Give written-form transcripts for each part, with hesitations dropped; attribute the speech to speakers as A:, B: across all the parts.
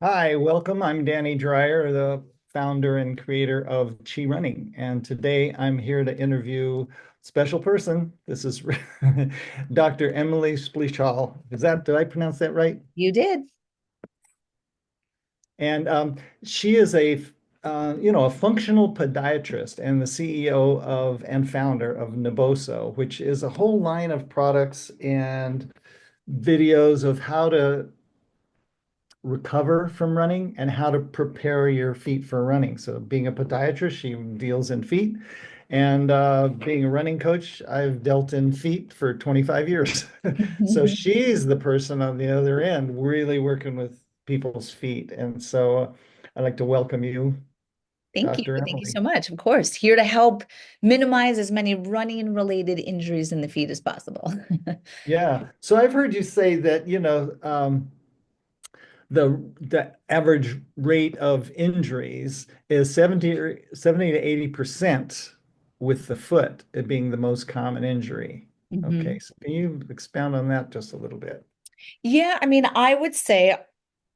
A: Hi, welcome. I'm Danny Dreyer, the founder and creator of ChiRunning. And today I'm here to interview a special person. This is Dr. Emily Splichal. Did I pronounce that right?
B: You did.
A: And she is a functional podiatrist and the CEO of and founder of Naboso, which is a whole line of products and videos of how to recover from running and how to prepare your feet for running. So, being a podiatrist, she deals in feet, and being a running coach, I've dealt in feet for 25 years. So, she's the person on the other end, really working with people's feet. And so, I'd like to welcome you,
B: Thank you.
A: Dr.
B: Thank you
A: Emily.
B: so much. Of course, here to help minimize as many running related injuries in the feet as possible.
A: Yeah. So, I've heard you say that, the average rate of injuries is 70 to 80% with the foot it being the most common injury. Okay,
B: Mhm.
A: so can you expound on that just a little bit?
B: Yeah, I mean, I would say,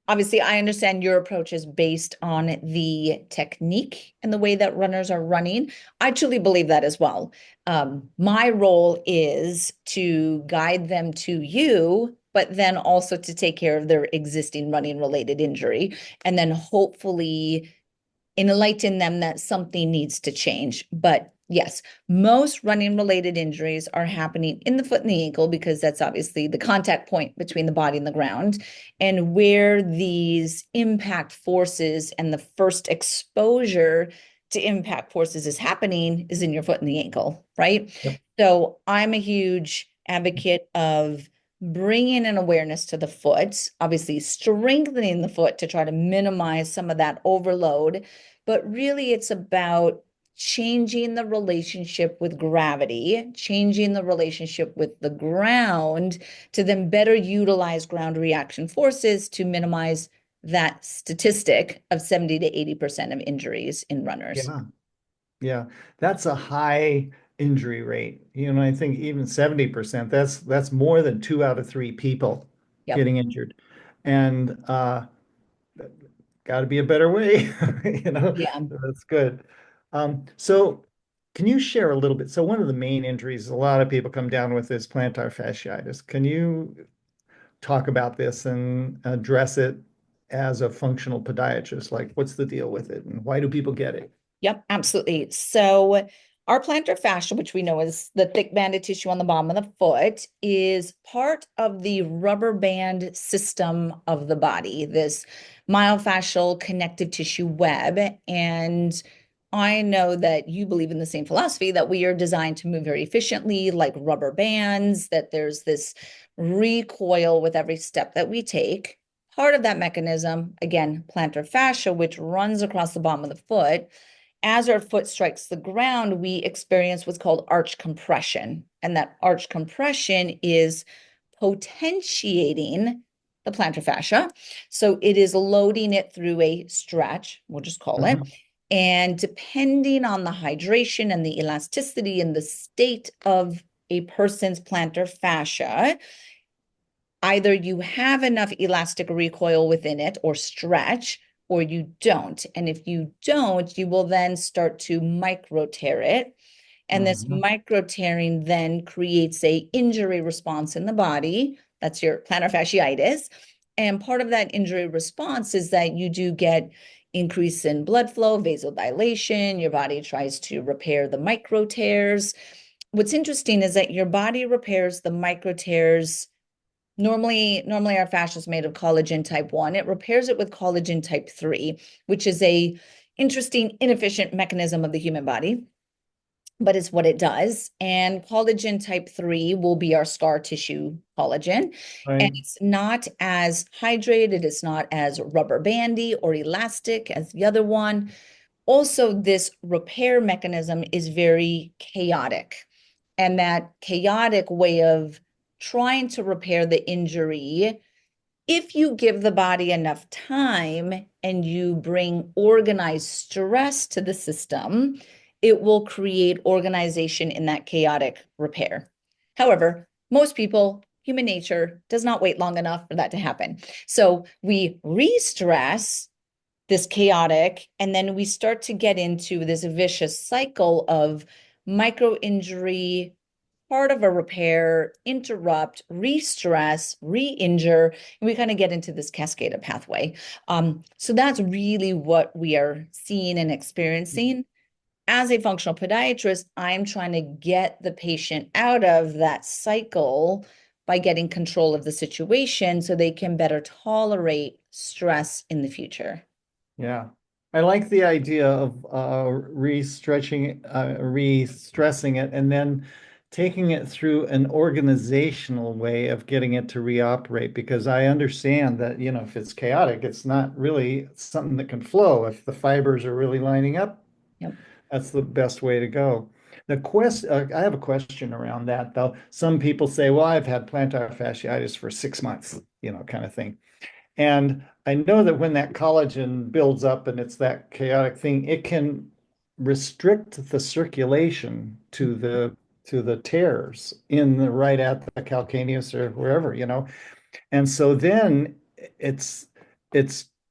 B: obviously, I understand your approach is based on the technique and the way that runners are running. I truly believe that as well. My role is to guide them to you, but then also to take care of their existing running related injury, and then hopefully enlighten them that something needs to change. But yes, most running related injuries are happening in the foot and the ankle because that's obviously the contact point between the body and the ground. And where these impact forces and the first exposure to impact forces is happening is in your foot and the ankle, right?
A: Yep.
B: So I'm a huge advocate of bringing an awareness to the foot, obviously strengthening the foot to try to minimize some of that overload. But really, it's about changing the relationship with gravity, changing the relationship with the ground to then better utilize ground reaction forces to minimize that statistic of 70 to 80% of injuries in runners.
A: Yeah, yeah, that's a high injury rate. I think even 70%, that's more than 2 out of 3 people
B: Yep.
A: getting injured. And got to be a better way,
B: Yeah.
A: that's good. So can you share a little bit? So one of the main injuries a lot of people come down with is plantar fasciitis. Can you talk about this and address it as a functional podiatrist? Like, what's the deal with it and why do people get it?
B: Yep, absolutely. So our plantar fascia, which we know is the thick banded tissue on the bottom of the foot, is part of the rubber band system of the body, this myofascial connective tissue web. And I know that you believe in the same philosophy that we are designed to move very efficiently, like rubber bands, that there's this recoil with every step that we take. Part of that mechanism, again, plantar fascia, which runs across the bottom of the foot as our foot strikes the ground, we experience what's called arch compression. And that arch compression is potentiating the plantar fascia. So it is loading it through a stretch, we'll just call it.
A: Mhm.
B: And depending on the hydration and the elasticity and the state of a person's plantar fascia, either you have enough elastic recoil within it or stretch, or you don't. And if you don't, you will then start to micro tear it. And this
A: Mhm.
B: micro tearing then creates a injury response in the body. That's your plantar fasciitis. And part of that injury response is that you do get increase in blood flow, vasodilation. Your body tries to repair the micro tears. What's interesting is that your body repairs the micro tears. Normally our fascia is made of collagen type 1. It repairs it with collagen type 3, which is a interesting, inefficient mechanism of the human body, but it's what it does. And collagen type 3 will be our scar tissue collagen. And
A: Right.
B: it's not as hydrated, it's not as rubber bandy or elastic as the other one. Also, this repair mechanism is very chaotic. And that chaotic way of trying to repair the injury, if you give the body enough time and you bring organized stress to the system, it will create organization in that chaotic repair. However, most people human nature does not wait long enough for that to happen. So we re-stress this chaotic, and then we start to get into this vicious cycle of micro injury, part of a repair, interrupt, re-stress, re-injure, and we kind of get into this cascaded pathway. So that's really what we are seeing and experiencing. As a functional podiatrist, I'm trying to get the patient out of that cycle by getting control of the situation so they can better tolerate stress in the future.
A: Yeah. I like the idea of re-stressing it, and then taking it through an organizational way of getting it to reoperate, because I understand that, if it's chaotic, it's not really something that can flow. If the fibers are really lining up,
B: Yep.
A: that's the best way to go. I have a question around that, though. Some people say, well, I've had plantar fasciitis for 6 months, kind of thing. And I know that when that collagen builds up and it's that chaotic thing, it can restrict the circulation to the tears in the right at the calcaneus or wherever. And so then it's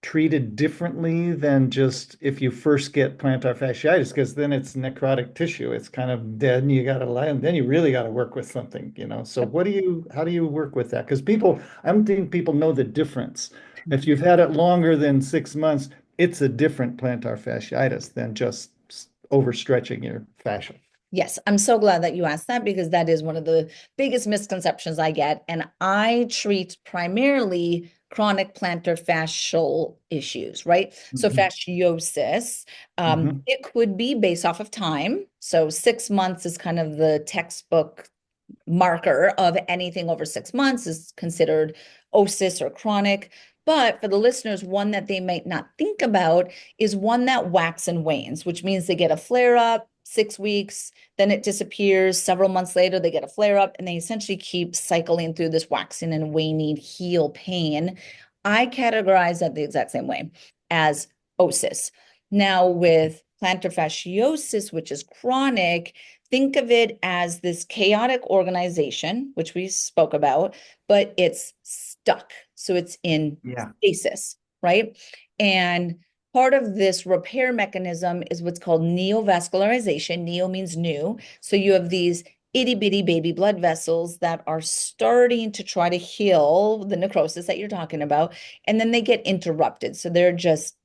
A: treated differently than just if you first get plantar fasciitis, because then it's necrotic tissue. It's kind of dead and you got to lie, and then you really got to work with something. So how do you work with that? Because I don't think people know the difference. If you've had it longer than 6 months, it's a different plantar fasciitis than just overstretching your fascia.
B: Yes, I'm so glad that you asked that because that is one of the biggest misconceptions I get. And I treat primarily chronic plantar fascial issues, right? So
A: Mhm.
B: fasciosis,
A: Mhm.
B: it could be based off of time. So 6 months is kind of the textbook marker of anything over 6 months is considered osis or chronic. But for the listeners, one that they might not think about is one that wax and wanes, which means they get a flare up 6 weeks, then it disappears. Several months later, they get a flare up, and they essentially keep cycling through this waxing and waning heel pain. I categorize that the exact same way as osis. Now, with plantar fasciosis, which is chronic, think of it as this chaotic organization, which we spoke about, but it's stuck. So it's in
A: Yeah.
B: stasis, right? And part of this repair mechanism is what's called neovascularization. Neo means new. So you have these itty bitty baby blood vessels that are starting to try to heal the necrosis that you're talking about, and then they get interrupted. So they're just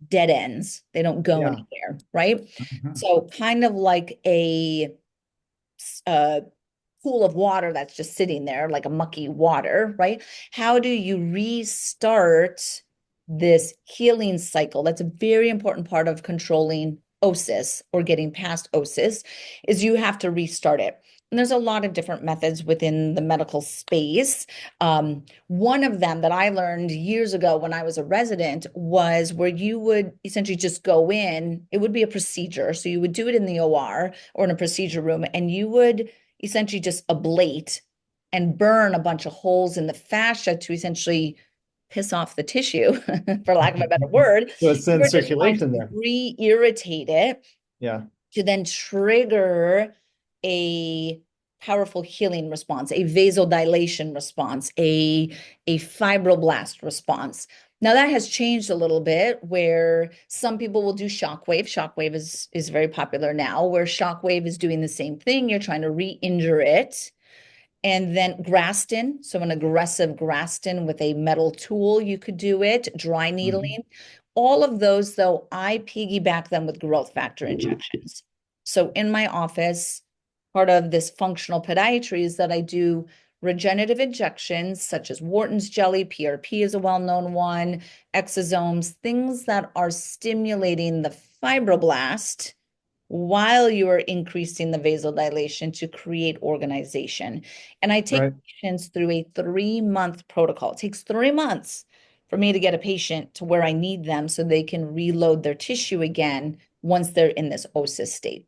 B: dead ends. They don't go
A: Yeah.
B: anywhere, right?
A: Mhm.
B: So kind of like a pool of water that's just sitting there, like a mucky water, right? How do you restart this healing cycle? That's a very important part of controlling osis or getting past osis is you have to restart it. And there's a lot of different methods within the medical space. One of them that I learned years ago when I was a resident was where you would essentially just go in, it would be a procedure. So you would do it in the OR or in a procedure room, and you would essentially just ablate and burn a bunch of holes in the fascia to essentially piss off the tissue, for lack of a better word.
A: So it's
B: You
A: in
B: were just trying
A: circulation
B: to
A: there.
B: re-irritate it
A: Yeah.
B: to then trigger a powerful healing response, a vasodilation response, a fibroblast response. Now that has changed a little bit where some people will do shockwave. Shockwave is very popular now, where shockwave is doing the same thing. You're trying to re-injure it. And then Graston, so an aggressive Graston with a metal tool, you could do it, dry
A: Mhm.
B: needling. All of those, though, I piggyback them with growth factor injections. So in my office, part of this functional podiatry is that I do regenerative injections such as Wharton's jelly, PRP is a well-known one, exosomes, things that are stimulating the fibroblast while you are increasing the vasodilation to create organization. And I take
A: Right.
B: patients through a 3-month protocol. It takes 3 months for me to get a patient to where I need them so they can reload their tissue again once they're in this osis state.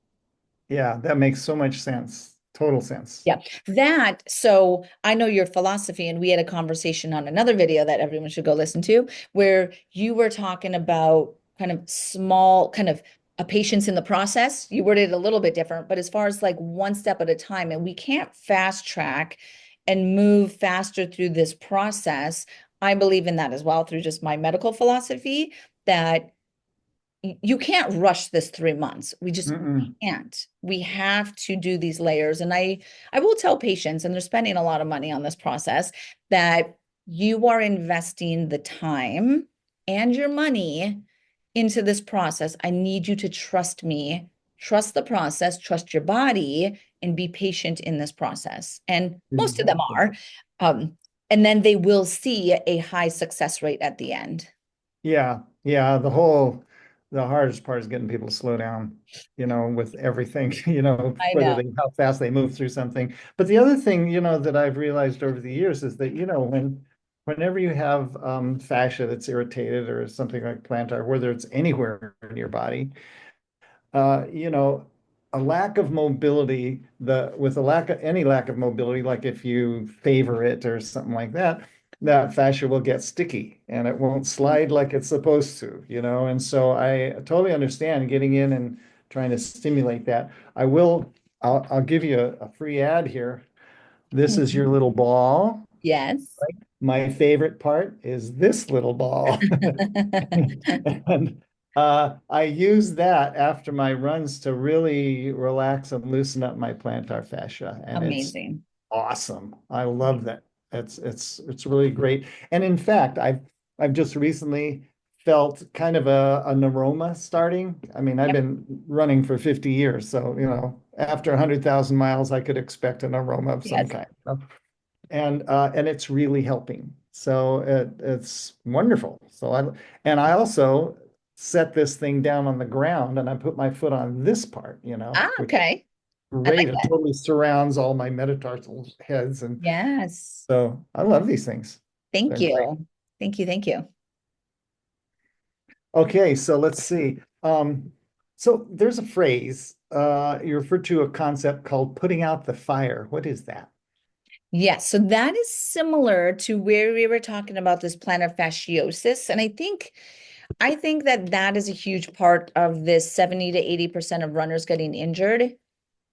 A: Yeah, that makes so much sense. Total sense.
B: Yeah, so I know your philosophy, and we had a conversation on another video that everyone should go listen to, where you were talking about kind of small, kind of a patience in the process. You worded it a little bit different, but as far as like one step at a time, and we can't fast track and move faster through this process. I believe in that as well through just my medical philosophy that you can't rush this 3 months. We just
A: Mm-mm.
B: can't. We have to do these layers. And I will tell patients, and they're spending a lot of money on this process, that you are investing the time and your money into this process. I need you to trust me, trust the process, trust your body, and be patient in this process. And most of them
A: Exactly.
B: are. Um, and then they will see a high success rate at the end.
A: Yeah, yeah. The hardest part is getting people to slow down, with everything,
B: I
A: whether
B: know.
A: they how fast they move through something. But the other thing, that I've realized over the years is that, whenever you have fascia that's irritated or something like plantar, whether it's anywhere in your body, you know, a lack of mobility, with a lack of any lack of mobility, like if you favor it or something like that, that fascia will get sticky and it won't slide like it's supposed to, And so I totally understand getting in and trying to stimulate that. I'll give you a free ad here. This is your little ball.
B: Yes.
A: My favorite part is this little ball. And I use that after my runs to really relax and loosen up my plantar fascia, and it's
B: Amazing.
A: awesome. I love that. It's really great. And in fact, I've just recently felt kind of a neuroma starting. I mean, I've
B: Yep.
A: been running for 50 years, so after 100,000 miles, I could expect a neuroma of some
B: Yes.
A: kind. And it's really helping. So it's wonderful. I also set this thing down on the ground and I put my foot on this part,
B: Ah,
A: which is
B: okay. I
A: great.
B: like
A: It
B: that.
A: totally surrounds all my metatarsal heads. And
B: Yes.
A: so I love these things.
B: Thank
A: They're great.
B: you. Thank you. Thank you.
A: Okay, so let's see. So there's a phrase, you referred to a concept called putting out the fire. What is that?
B: Yes. So that is similar to where we were talking about this plantar fasciosis. And I think that that is a huge part of this 70 to 80% of runners getting injured.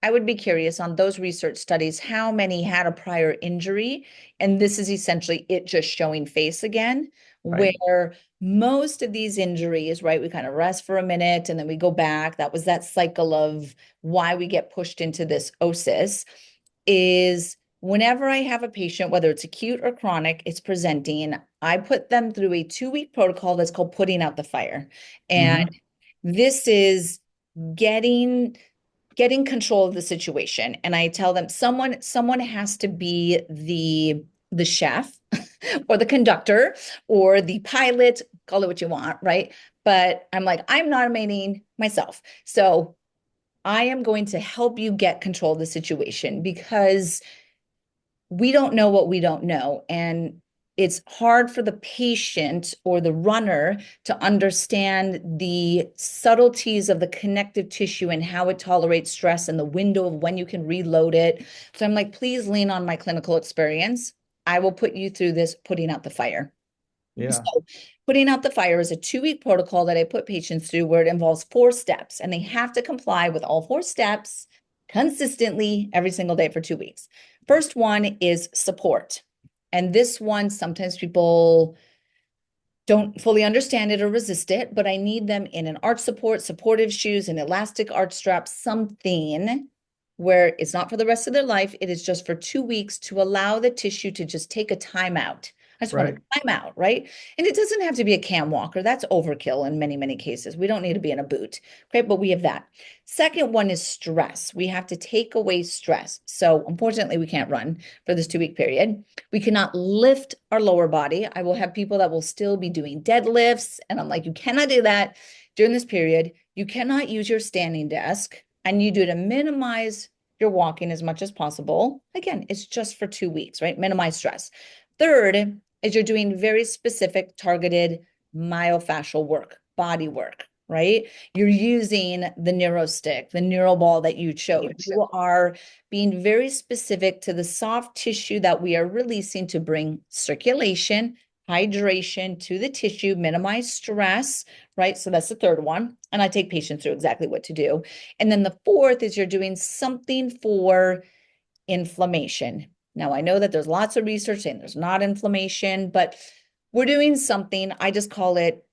B: I would be curious on those research studies, how many had a prior injury? And this is essentially it just showing face again,
A: Right.
B: where most of these injuries, right, we kind of rest for a minute and then we go back. That was that cycle of why we get pushed into this osis is whenever I have a patient, whether it's acute or chronic, it's presenting, I put them through a 2-week protocol that's called putting out the fire. And
A: Hmm.
B: this is getting control of the situation. And I tell them someone has to be the chef or the conductor or the pilot, call it what you want, right? But I'm like, I'm not automating myself. So I am going to help you get control of the situation because we don't know what we don't know. And it's hard for the patient or the runner to understand the subtleties of the connective tissue and how it tolerates stress and the window of when you can reload it. So I'm like, please lean on my clinical experience. I will put you through this putting out the fire.
A: Yeah.
B: So, putting out the fire is a 2-week protocol that I put patients through where it involves 4 steps, and they have to comply with all 4 steps consistently every single day for 2 weeks. First one is support. And this one, sometimes people don't fully understand it or resist it, but I need them in an arch support, supportive shoes, an elastic arch strap, something where it's not for the rest of their life. It is just for 2 weeks to allow the tissue to just take a time out. I just want
A: Right.
B: a time out, right? And it doesn't have to be a cam walker. That's overkill in many, many cases. We don't need to be in a boot. Okay, but we have that. Second one is stress. We have to take away stress. So unfortunately, we can't run for this 2-week period. We cannot lift our lower body. I will have people that will still be doing deadlifts. And I'm like, you cannot do that during this period. You cannot use your standing desk. And you do to minimize your walking as much as possible. Again, it's just for 2 weeks, right? Minimize stress. Third is you're doing very specific targeted myofascial work, body work, right? You're using the neuro stick, the neural ball that you showed. You are being very specific to the soft tissue that we are releasing to bring circulation, hydration to the tissue, minimize stress, right? So that's the third one. And I take patients through exactly what to do. And then the fourth is you're doing something for inflammation. Now, I know that there's lots of research saying there's not inflammation, but we're doing something, I just call it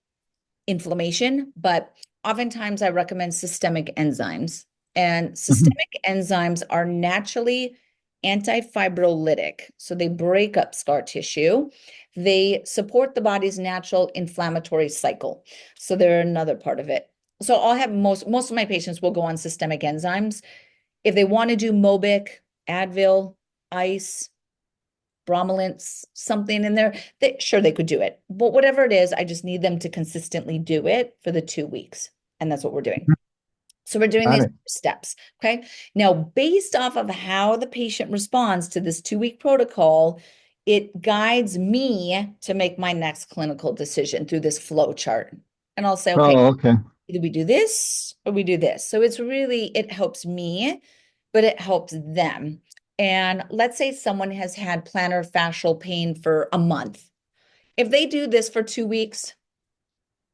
B: inflammation, but oftentimes I recommend systemic enzymes. And
A: Mhm.
B: systemic enzymes are naturally antifibrolytic. So they break up scar tissue. They support the body's natural inflammatory cycle. So they're another part of it. So I'll have most of my patients will go on systemic enzymes. If they want to do Mobic, Advil, ice, bromelains, something in there, sure they could do it. But whatever it is, I just need them to consistently do it for the 2 weeks. And that's what we're doing. So we're doing
A: Got
B: these
A: it.
B: steps. Okay. Now, based off of how the patient responds to this 2 week protocol, it guides me to make my next clinical decision through this flow chart. And I'll say, okay,
A: Oh, okay.
B: either we do this or we do this. So it's really, it helps me, but it helps them. And let's say someone has had plantar fascial pain for a month. If they do this for 2 weeks,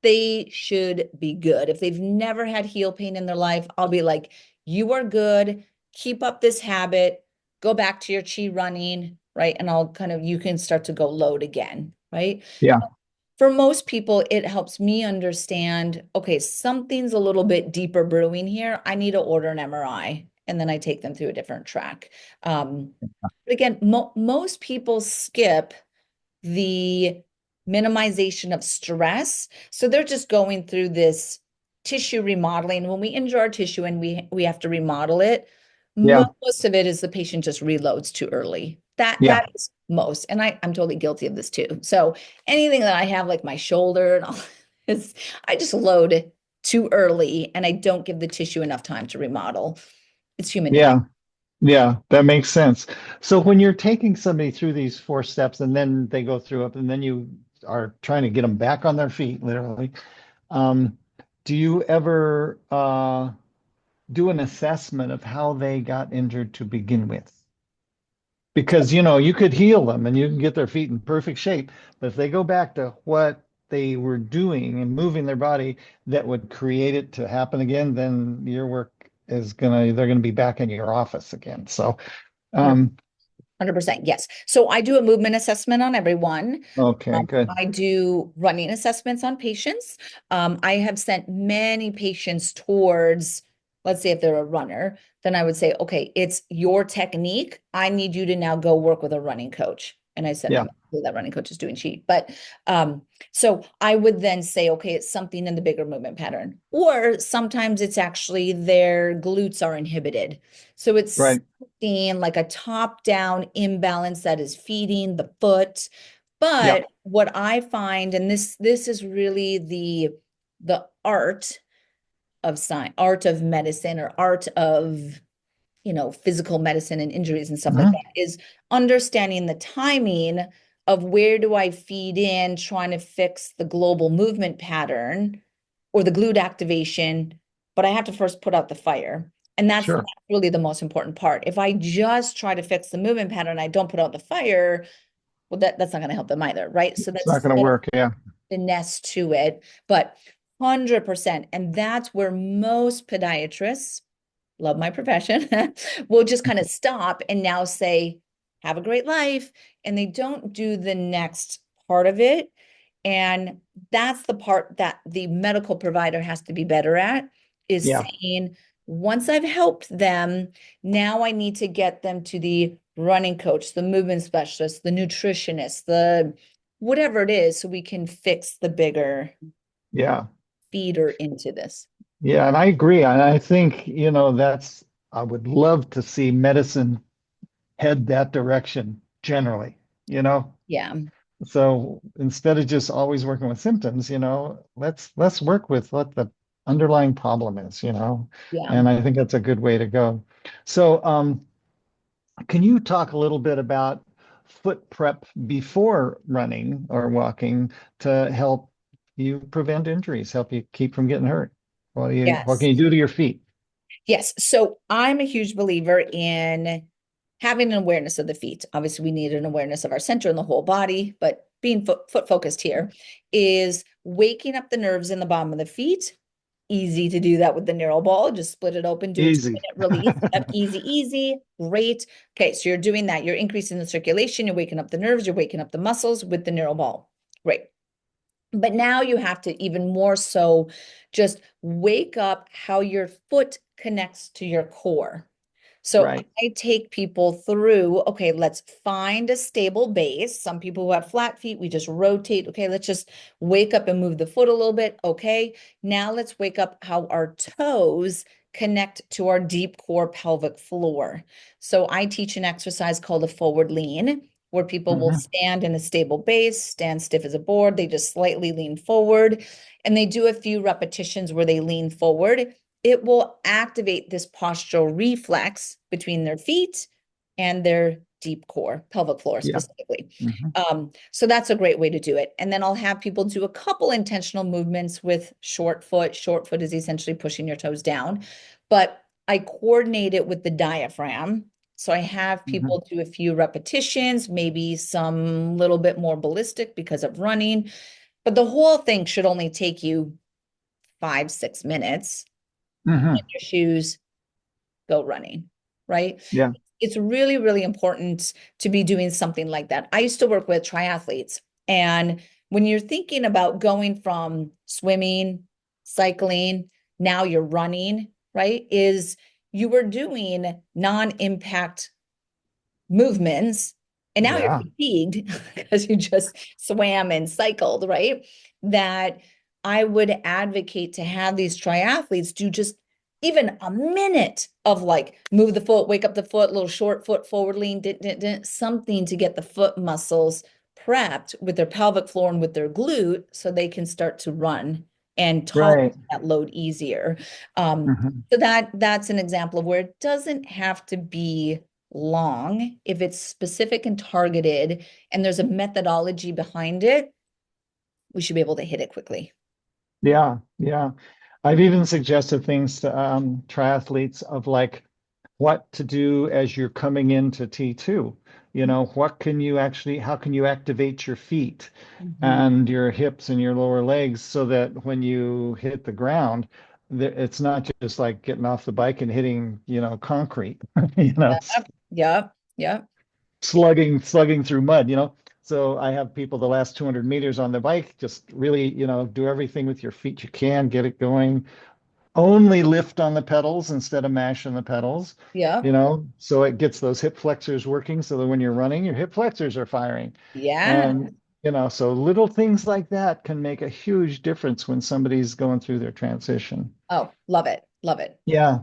B: they should be good. If they've never had heel pain in their life, I'll be like, you are good. Keep up this habit. Go back to your ChiRunning, right? And I'll kind of, you can start to go load again, right?
A: Yeah.
B: For most people, it helps me understand, okay, something's a little bit deeper brewing here. I need to order an MRI. And then I take them through a different track. But again, most people skip the minimization of stress. So they're just going through this tissue remodeling. When we injure our tissue and we have to remodel it,
A: Yeah.
B: most of it is the patient just reloads too early. That
A: Yeah.
B: that is most, and I'm totally guilty of this too. So anything that I have, like my shoulder and all, is I just load too early, and I don't give the tissue enough time to remodel. It's human nature.
A: Yeah. Yeah. That makes sense. So when you're taking somebody through these four steps and then they go through it and then you are trying to get them back on their feet, literally, um, do you ever do an assessment of how they got injured to begin with? Because you could heal them and you can get their feet in perfect shape, but if they go back to what they were doing and moving their body that would create it to happen again, then your work is they're gonna be back in your office again. So, um,
B: 100%, yes. So I do a movement assessment on everyone.
A: okay, good.
B: I do running assessments on patients. I have sent many patients towards, let's say if they're a runner, then I would say, okay, it's your technique. I need you to now go work with a running coach. And I send
A: Yeah,
B: them, that running coach is doing cheat. But so I would then say, okay, it's something in the bigger movement pattern. Or sometimes it's actually their glutes are inhibited. So it's
A: right.
B: something like a top-down imbalance that is feeding the foot.
A: Yeah.
B: But what I find, and this is really the art of science, art of medicine, or art of physical medicine and injuries and stuff like
A: Mhm.
B: that, is understanding the timing of where do I feed in, trying to fix the global movement pattern or the glute activation, but I have to first put out the fire. And that's
A: Sure.
B: really the most important part. If I just try to fix the movement pattern, I don't put out the fire, well, that's not going to help them either, right? So
A: It's
B: that's
A: not going to work. Yeah.
B: finesse to it, but 100%. And that's where most podiatrists, love my profession, will just kind of stop and now say, have a great life. And they don't do the next part of it. And that's the part that the medical provider has to be better at, is
A: Yeah.
B: saying, once I've helped them, now I need to get them to the running coach, the movement specialist, the nutritionist, the whatever it is, so we can fix the bigger
A: Yeah.
B: feeder into this.
A: Yeah. And I agree. And I think, I would love to see medicine head that direction generally, you know?
B: Yeah.
A: So instead of just always working with symptoms, let's work with what the underlying problem is,
B: Yeah.
A: and I think that's a good way to go. So, can you talk a little bit about foot prep before running or walking to help you prevent injuries, help you keep from getting hurt? What
B: Yes.
A: can you do to your feet?
B: Yes. So I'm a huge believer in having an awareness of the feet. Obviously, we need an awareness of our center and the whole body, but being foot focused here is waking up the nerves in the bottom of the feet easy to do that with the neural ball. Just split it open, do a
A: Easy.
B: 2-minute release. Yep, easy, easy. Great. Okay, so you're doing that. You're increasing the circulation. You're waking up the nerves. You're waking up the muscles with the neural ball. Great. But now you have to even more so just wake up how your foot connects to your core. So
A: Right.
B: I take people through, okay, let's find a stable base. Some people who have flat feet, we just rotate. Okay, let's just wake up and move the foot a little bit. Okay, now let's wake up how our toes connect to our deep core pelvic floor. So I teach an exercise called a forward lean, where people will
A: Mhm.
B: stand in a stable base, stand stiff as a board. They just slightly lean forward, and they do a few repetitions where they lean forward. It will activate this postural reflex between their feet and their deep core, pelvic floor
A: Yeah.
B: specifically.
A: Mhm.
B: So that's a great way to do it. And then I'll have people do a couple intentional movements with short foot. Short foot is essentially pushing your toes down, but I coordinate it with the diaphragm. So I have
A: Mhm.
B: people do a few repetitions, maybe some little bit more ballistic because of running, but the whole thing should only take you 5, 6 minutes.
A: Mhm.
B: Your shoes, go running, right?
A: Yeah.
B: It's really, really important to be doing something like that. I used to work with triathletes, and when you're thinking about going from swimming, cycling, now you're running, right? Is you were doing non-impact movements, and now you're
A: Yeah.
B: fatigued because you just swam and cycled, right? That I would advocate to have these triathletes do just even a minute of like move the foot, wake up the foot, little short foot forward lean, something to get the foot muscles prepped with their pelvic floor and with their glute so they can start to run and tolerate
A: Right.
B: that load easier.
A: Mhm.
B: So that's an example of where it doesn't have to be long. If it's specific and targeted and there's a methodology behind it, we should be able to hit it quickly.
A: Yeah. Yeah. I've even suggested things to triathletes of like what to do as you're coming into T2. You know, what can you actually, how can you activate your feet
B: Mhm.
A: and your hips and your lower legs so that when you hit the ground, it's not just like getting off the bike and hitting, concrete, you know,
B: Yep, yep, yep,
A: slugging through mud, So I have people the last 200 meters on the bike, just really, do everything with your feet you can, get it going. Only lift on the pedals instead of mash on the pedals,
B: yep,
A: so it gets those hip flexors working so that when you're running, your hip flexors are firing.
B: yeah.
A: And, so little things like that can make a huge difference when somebody's going through their transition.
B: Oh, love it, love it.
A: Yeah.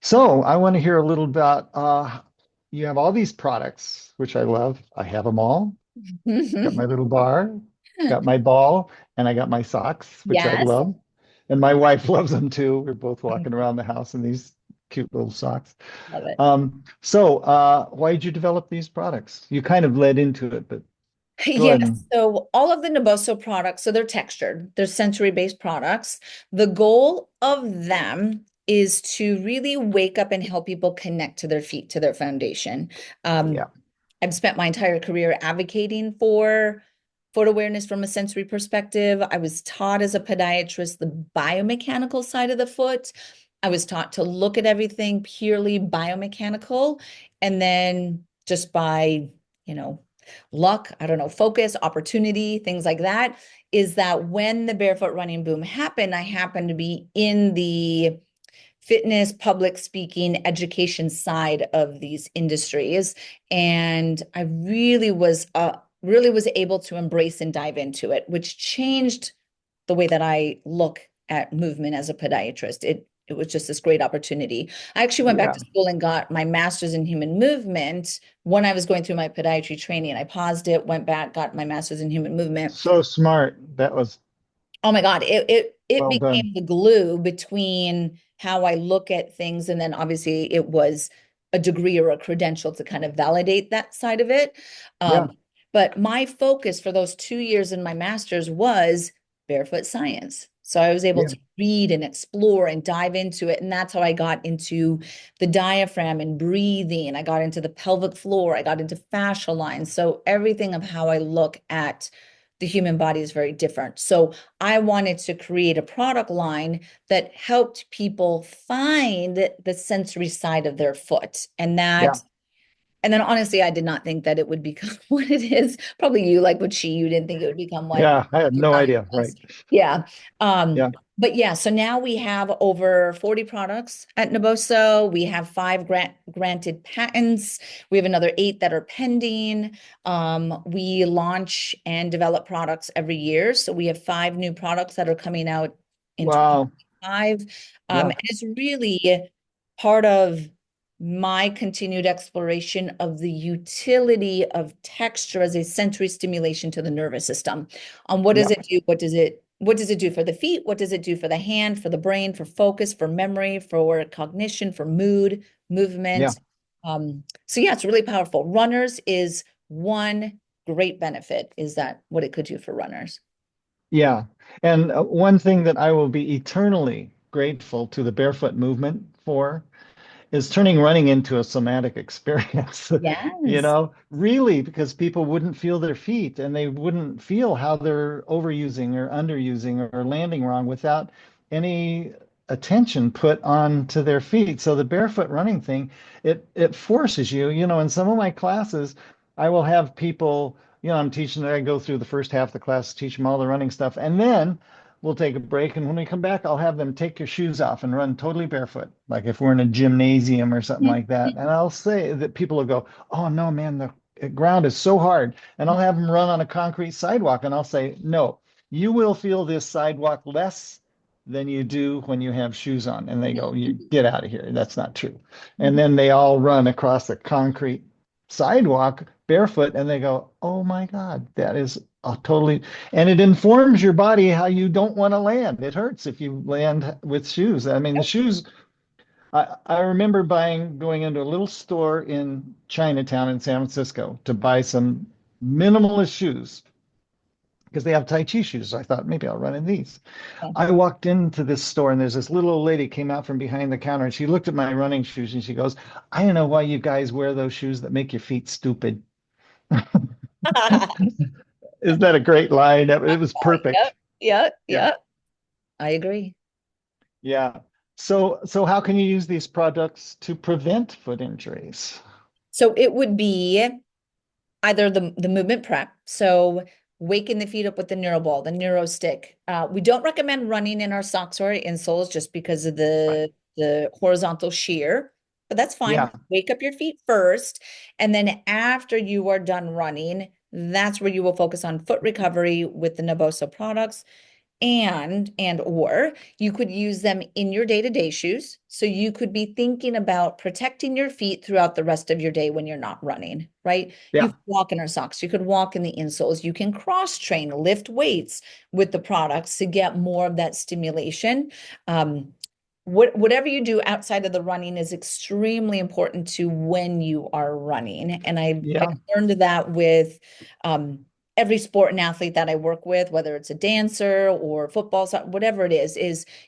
A: So I want to hear a little about you have all these products, which I love. I have them all. Got my little bar, got my ball, and I got my socks, which I
B: Yes.
A: love. And my wife loves them too. We're both
B: Oh,
A: walking around the house in these cute little socks.
B: love it.
A: So why did you develop these products? You kind of led into it, but go ahead
B: Yes.
A: and
B: So all of the Naboso products, so they're textured, they're sensory-based products. The goal of them is to really wake up and help people connect to their feet, to their foundation. Um,
A: yeah,
B: I've spent my entire career advocating for foot awareness from a sensory perspective. I was taught as a podiatrist the biomechanical side of the foot. I was taught to look at everything purely biomechanical. And then just by, you know, luck, I don't know, focus, opportunity, things like that, is that when the barefoot running boom happened, I happened to be in the fitness, public speaking, education side of these industries. And I really was able to embrace and dive into it, which changed the way that I look at movement as a podiatrist. It was just this great opportunity. I actually went back
A: yeah.
B: to school and got my master's in human movement when I was going through my podiatry training. I paused it, went back, got my master's in human movement.
A: So smart. That was
B: Oh my God, it
A: well done.
B: became the glue between how I look at things, and then obviously it was a degree or a credential to kind of validate that side of it.
A: Yeah,
B: But my focus for those 2 years in my master's was barefoot science. So I was able
A: yeah.
B: to read and explore and dive into it. And that's how I got into the diaphragm and breathing. I got into the pelvic floor. I got into fascia lines. So everything of how I look at the human body is very different. So I wanted to create a product line that helped people find the sensory side of their foot.
A: Yeah.
B: And then honestly, I did not think that it would become what it is. Probably you, like with Chi, you didn't think it would become what
A: Yeah. I had no
B: ChiRunning
A: idea. Right.
B: was. Yeah.
A: Yeah.
B: But yeah, so now we have over 40 products at Naboso. We have five granted patents. We have another eight that are pending. We launch and develop products every year. So we have five new products that are coming out in
A: Wow.
B: 2025.
A: Yeah.
B: And it's really part of my continued exploration of the utility of texture as a sensory stimulation to the nervous system. What does
A: Yeah.
B: it do? What does it do for the feet? What does it do for the hand, for the brain, for focus, for memory, for cognition, for mood,
A: Yeah.
B: movement? So yeah, it's really powerful. Runners is one great benefit, is that what it could do for runners.
A: Yeah. And one thing that I will be eternally grateful to the Barefoot Movement for is turning running into a somatic experience,
B: Yes.
A: really, because people wouldn't feel their feet and they wouldn't feel how they're overusing or underusing or landing wrong without any attention put on to their feet. So the barefoot running thing, it forces you, in some of my classes, I will have people, I'm teaching, I go through the first half of the class, teach them all the running stuff, and then we'll take a break. And when we come back, I'll have them take your shoes off and run totally barefoot, like if we're in a gymnasium or something like that. And I'll say that people will go, "Oh no, man, the ground is so hard." And I'll have them run on a concrete sidewalk. And I'll say, "No, you will feel this sidewalk less than you do when you have shoes on." And they go, "You get out of here. That's not true." And then they all run across the concrete sidewalk barefoot and they go, "Oh my God, that is a totally," and it informs your body how you don't want to land. It hurts if you land with shoes. I mean, the shoes, I remember going into a little store in Chinatown in San Francisco to buy some minimalist shoes because they have Tai Chi shoes. So I thought maybe I'll run in these. I walked into this store and there's this little old lady came out from behind the counter and she looked at my running shoes and she goes, "I don't know why you guys wear those shoes that make your feet stupid." Isn't that a great line? It was perfect.
B: Yep, yep,
A: Yeah.
B: yep. I agree.
A: Yeah. So how can you use these products to prevent foot injuries?
B: So it would be either the movement prep, so waking the feet up with the neuro ball, the neuro stick. We don't recommend running in our socks or our insoles just because of
A: Right.
B: the horizontal shear, but that's fine.
A: Yeah.
B: Wake up your feet first, and then after you are done running, that's where you will focus on foot recovery with the Naboso products and or you could use them in your day-to-day shoes. So you could be thinking about protecting your feet throughout the rest of your day when you're not running, right? You
A: Yeah.
B: could walk in our socks, you could walk in the insoles, you can cross train, lift weights with the products to get more of that stimulation. Um, whatever you do outside of the running is extremely important to when you are running. And I've
A: Yeah.
B: learned that with um, every sport and athlete that I work with, whether it's a dancer or football, whatever it is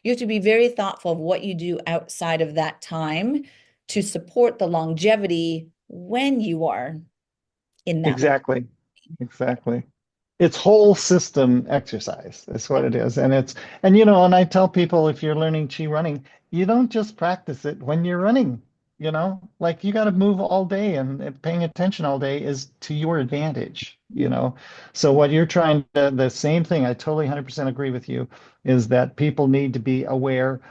B: you have to be very thoughtful of what you do outside of that time to support the longevity when you are in that.
A: Exactly. Exactly. It's whole system exercise. That's what
B: Yep.
A: it is. And I tell people if you're learning chi running, you don't just practice it when you're running, like you got to move all day and paying attention all day is to your advantage. So what you're trying to, the same thing, I totally 100% agree with you, is that people need to be aware,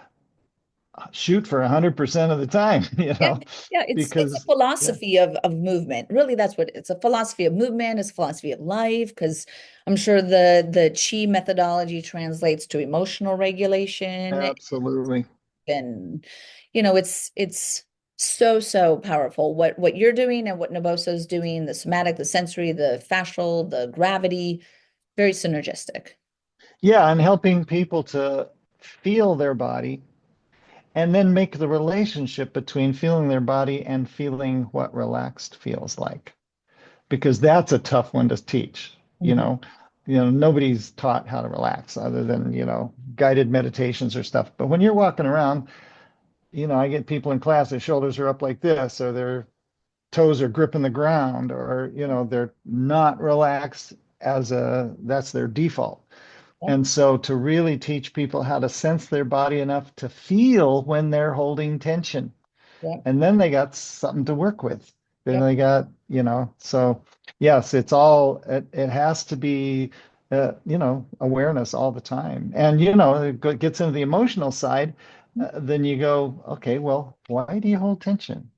A: shoot for 100% of the time,
B: Yeah, yeah, it's a
A: because yeah,
B: philosophy of movement. Really, that's what it's a philosophy of movement, it's a philosophy of life, because I'm sure the chi methodology translates to emotional regulation
A: absolutely.
B: and it's so powerful what you're doing and what Naboso's doing, the somatic, the sensory, the fascial, the gravity, very synergistic.
A: Yeah, and helping people to feel their body and then make the relationship between feeling their body and feeling what relaxed feels like. Because that's a tough one to teach, you
B: Mhm.
A: know. Nobody's taught how to relax other than, guided meditations or stuff. But when you're walking around, I get people in class, their shoulders are up like this, or their toes are gripping the ground, or, they're not relaxed that's their default.
B: Yep.
A: And so to really teach people how to sense their body enough to feel when they're holding tension,
B: Yep.
A: and then they got something to work with. Then
B: Yep.
A: they got, so yes, it has to be, awareness all the time. And, it gets into the emotional side, then you go, okay, well, why do you hold tension?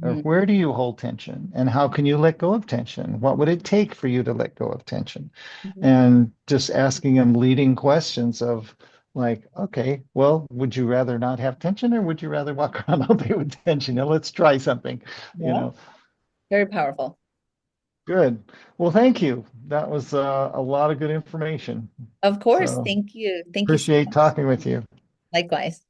A: Or
B: Mhm.
A: where do you hold tension? And how can you let go of tension? What would it take for you to let go of tension?
B: Mhm.
A: And just asking them leading questions of like, okay, well, would you rather not have tension or would you rather walk around all day with tension? Now, let's try something, you
B: Yeah.
A: know.
B: Very powerful.
A: Good. Well, thank you. That was a lot of good information.
B: Of course.
A: So
B: Thank you. Thank you so
A: appreciate
B: much.
A: talking with you.
B: Likewise.